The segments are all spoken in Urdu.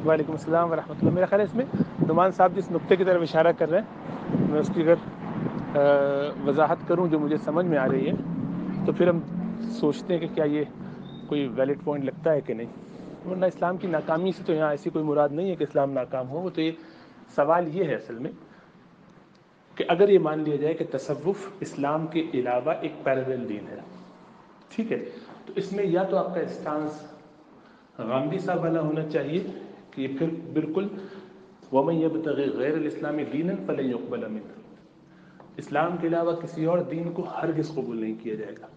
وعلیکم السلام ورحمۃ اللہ. میرا خیال ہے اس میں نعمان صاحب جس نقطے کی طرف اشارہ کر رہے ہیں میں اس کی اگر وضاحت کروں جو مجھے سمجھ میں آ رہی ہے تو پھر ہم سوچتے ہیں کہ کیا یہ کوئی ویلڈ پوائنٹ لگتا ہے کہ نہیں. ورنہ اسلام کی ناکامی سے تو یہاں ایسی کوئی مراد نہیں ہے کہ اسلام ناکام ہو. وہ تو یہ سوال یہ ہے اصل میں کہ اگر یہ مان لیا جائے کہ تصوف اسلام کے علاوہ ایک پیرالل دین ہے, ٹھیک ہے, تو اس میں یا تو آپ کا اسٹانس غامدی صاحب والا ہونا چاہیے کہ یہ پھر بالکل وَمَن يَبْتَغِ غَيْرَ الْإِسْلَامِ دِينًا فَلَن يُقْبَلَ مِنْهُ, اسلام کے علاوہ کسی اور دین کو ہرگز قبول نہیں کیا جائے گا.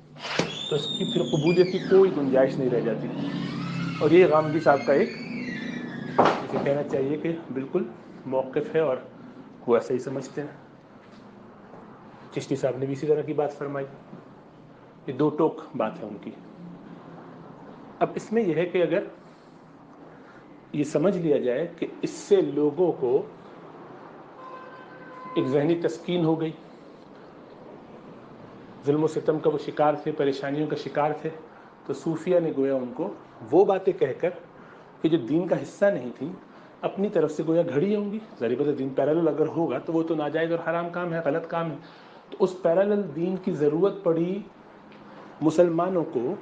تو اس کی پھر قبولیت کی کوئی گنجائش نہیں رہ جاتی. اور یہ غامدی صاحب کا ایک اسے کہنا چاہیے کہ بالکل موقف ہے اور وہ ایسا ہی سمجھتے ہیں. چشتی صاحب نے بھی اسی طرح کی بات فرمائی. یہ دو ٹوک بات ہے ان کی. اب اس میں یہ ہے کہ اگر یہ سمجھ لیا جائے کہ اس سے لوگوں کو ایک ذہنی تسکین ہو گئی, ظلم و ستم کا وہ شکار تھے, پریشانیوں کا شکار تھے, تو صوفیہ نے گویا ان کو وہ باتیں کہہ کر کہ جو دین کا حصہ نہیں تھی اپنی طرف سے گویا گھڑی ہوں گی. ظاہر بات ہے دین پیرالل اگر ہوگا تو وہ تو ناجائز اور حرام کام ہے, غلط کام ہے. تو اس پیرالل دین کی ضرورت پڑی مسلمانوں کو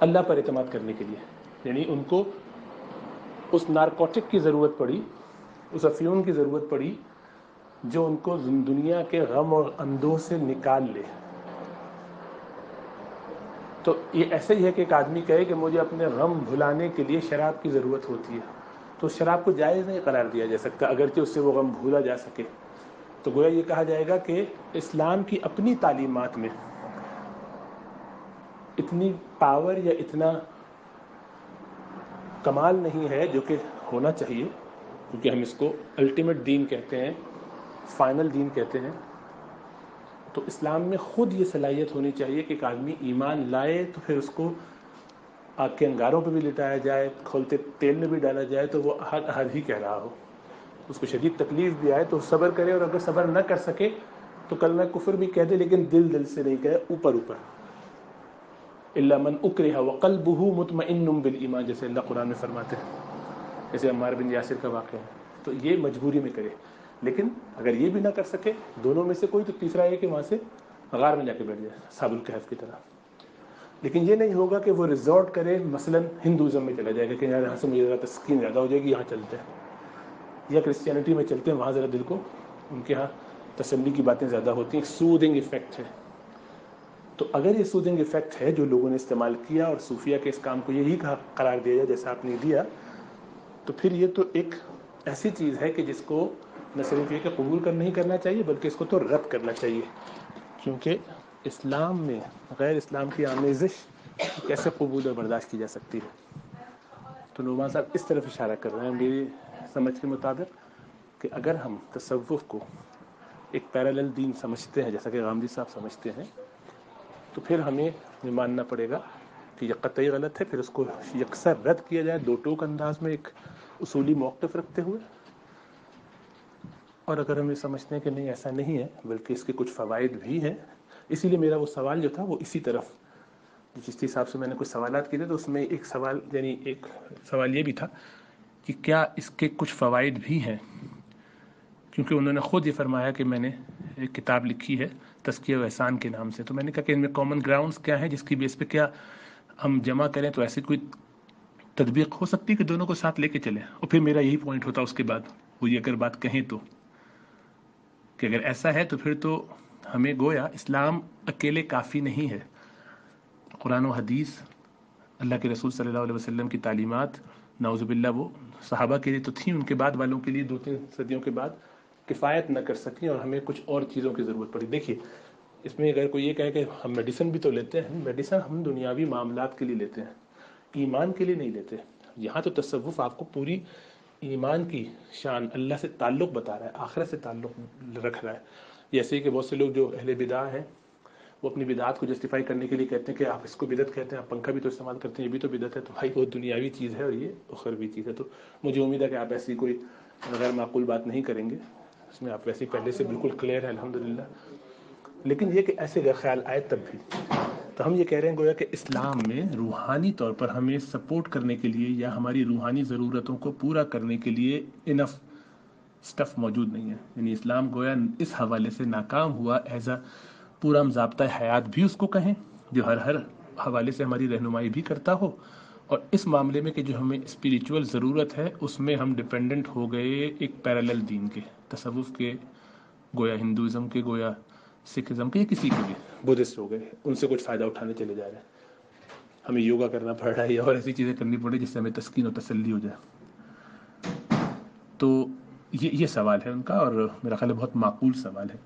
اللہ پر اعتماد کرنے کے لیے. یعنی ان کو اس نارکوٹک کی ضرورت پڑی, اس افیون کی ضرورت پڑی جو ان کو دنیا کے غم اور اندوہ سے نکال لے. تو یہ ایسے ہی ہے کہ ایک آدمی کہے کہ مجھے اپنے غم بھلانے کے لیے شراب کی ضرورت ہوتی ہے, تو شراب کو جائز نہیں قرار دیا جا سکتا اگرچہ اس سے وہ غم بھولا جا سکے. تو گویا یہ کہا جائے گا کہ اسلام کی اپنی تعلیمات میں اتنی پاور یا اتنا کمال نہیں ہے جو کہ ہونا چاہیے, کیونکہ ہم اس کو الٹیمیٹ دین کہتے ہیں, فائنل دین کہتے ہیں. تو اسلام میں خود یہ صلاحیت ہونی چاہیے کہ ایک آدمی ایمان لائے تو پھر اس کو آگ کے انگاروں پہ بھی لٹایا جائے, کھولتے تیل میں بھی ڈالا جائے تو وہ احد احد ہی کہہ رہا ہو. اس کو شدید تکلیف بھی آئے تو صبر کرے, اور اگر صبر نہ کر سکے تو کلمہ کفر بھی کہہ دے, لیکن دل سے نہیں کہے, اوپر اوپر. الا من اکرہ وقلبہ مطمئن بالایمان, جیسے اللہ قرآن میں فرماتے ہیں, جیسے عمار بن یاسر کا واقعہ ہے. تو یہ مجبوری میں کرے. لیکن اگر یہ بھی نہ کر سکے دونوں میں سے کوئی, تو تیسرا ہے کہ وہاں سے غار میں جا کے بیٹھ جائے اصحاب الکہف کی طرح. لیکن یہ نہیں ہوگا کہ وہ ریزورٹ کرے مثلا ہندوازم میں چلا جائے گا کہ یہاں سے مجھے ذرا تسکین زیادہ ہو جائے گی, یہاں چلتے ہیں, یا کرسچینٹی میں چلتے ہیں, وہاں ذرا دل کو ان کے ہاں تسلی کی باتیں زیادہ ہوتی ہیں, سودنگ ایفیکٹ ہے. تو اگر یہ سودنگ ایفیکٹ ہے جو لوگوں نے استعمال کیا اور صوفیہ کے اس کام کو یہی قرار دیا جائے جیسا آپ نے دیا, تو پھر یہ تو ایک ایسی چیز ہے کہ جس کو نہ صرف یہ کہ قبول نہیں کرنا چاہیے بلکہ اس کو تو رد کرنا چاہیے. کیونکہ اسلام میں غیر اسلام کی آمیزش کیسے قبول اور برداشت کی جا سکتی ہے. تو نعمان صاحب اس طرف اشارہ کر رہے ہیں میری سمجھ کے مطابق کہ اگر ہم تصوف کو ایک پیرالل دین سمجھتے ہیں جیسا کہ غامدی صاحب سمجھتے ہیں, تو پھر ہمیں یہ ماننا پڑے گا کہ یہ قطعی غلط ہے. پھر اس کو یکسر رد کیا جائے دو ٹوک انداز میں ایک اصولی موقف رکھتے ہوئے. اور اگر ہم یہ سمجھتے ہیں کہ نہیں ایسا نہیں ہے بلکہ اس کے کچھ فوائد بھی ہیں, اسی لیے میرا وہ سوال جو تھا وہ اسی طرف, چشتی صاحب سے میں نے کچھ سوالات کیے تھے تو اس میں ایک سوال یعنی ایک سوال یہ بھی تھا کہ کیا اس کے کچھ فوائد بھی ہیں, کیونکہ انہوں نے خود یہ فرمایا کہ میں نے ایک کتاب لکھی ہے تزکیہ و احسان کے نام سے. تو میں نے کہا کہ ان میں کامن گراؤنڈز کیا ہیں جس کی بیس پہ کیا ہم جمع کریں تو ایسی کوئی تطبیق ہو سکتی کہ دونوں کو ساتھ لے کے چلیں. اور پھر میرا یہی پوائنٹ ہوتا اس کے بعد, وہ یہ اگر بات کہیں تو کہ اگر ایسا ہے تو پھر تو ہمیں گویا اسلام اکیلے کافی نہیں ہے. قرآن و حدیث, اللہ کے رسول صلی اللہ علیہ وسلم کی تعلیمات, نعوذ باللہ وہ صحابہ کے لیے تو تھیں, ان کے بعد والوں کے لیے 2-3 صدیوں کے بعد کفایت نہ کر سکیں اور ہمیں کچھ اور چیزوں کی ضرورت پڑی. دیکھیے اس میں اگر کوئی یہ کہے کہ ہم میڈیسن بھی تو لیتے ہیں, میڈیسن ہم دنیاوی معاملات کے لیے لیتے ہیں, ایمان کے لیے نہیں لیتے. یہاں تو تصوف آپ کو پوری ایمان کی شان, اللہ سے تعلق بتا رہا ہے, آخرت سے تعلق رکھ رہا ہے. جیسے کہ بہت سے لوگ جو اہل بدع ہیں وہ اپنی بدعات کو جسٹیفائی کرنے کے لیے کہتے ہیں کہ آپ اس کو بدعت کہتے ہیں, آپ پنکھا بھی تو استعمال کرتے ہیں, یہ بھی تو بدعت ہے. تو بھائی وہ دنیاوی چیز ہے اور یہ اخروی چیز ہے. تو مجھے امید ہے کہ آپ ایسی کوئی غیر معقول بات نہیں کریں گے, اس میں آپ ویسے پہلے سے بالکل کلیئر ہے الحمدللہ. لیکن یہ کہ ایسے اگر خیال آئے تب بھی تو ہم یہ کہہ رہے ہیں گویا کہ اسلام میں روحانی طور پر ہمیں سپورٹ کرنے کے لیے یا ہماری روحانی ضرورتوں کو پورا کرنے کے لیے انف سٹف موجود نہیں ہے. یعنی اسلام گویا اس حوالے سے ناکام ہوا ایز اے پورا ضابطۂ حیات بھی اس کو کہیں جو ہر حوالے سے ہماری رہنمائی بھی کرتا ہو, اور اس معاملے میں کہ جو ہمیں اسپریچول ضرورت ہے اس میں ہم ڈپینڈنٹ ہو گئے ایک پیرالل دین کے, تصوف کے, گویا ہندوازم کے, گویا سکھزم کے, یا کسی کے بھی, بدھسٹ ہو گئے, ان سے کچھ فائدہ اٹھانے چلے جا رہے ہیں. ہمیں یوگا کرنا پڑ رہا ہے یا اور ایسی چیزیں کرنی پڑ رہی جس سے ہمیں تسکین و تسلی ہو جائے. تو یہ سوال ہے ان کا, اور میرا خیال ہے بہت معقول سوال ہے.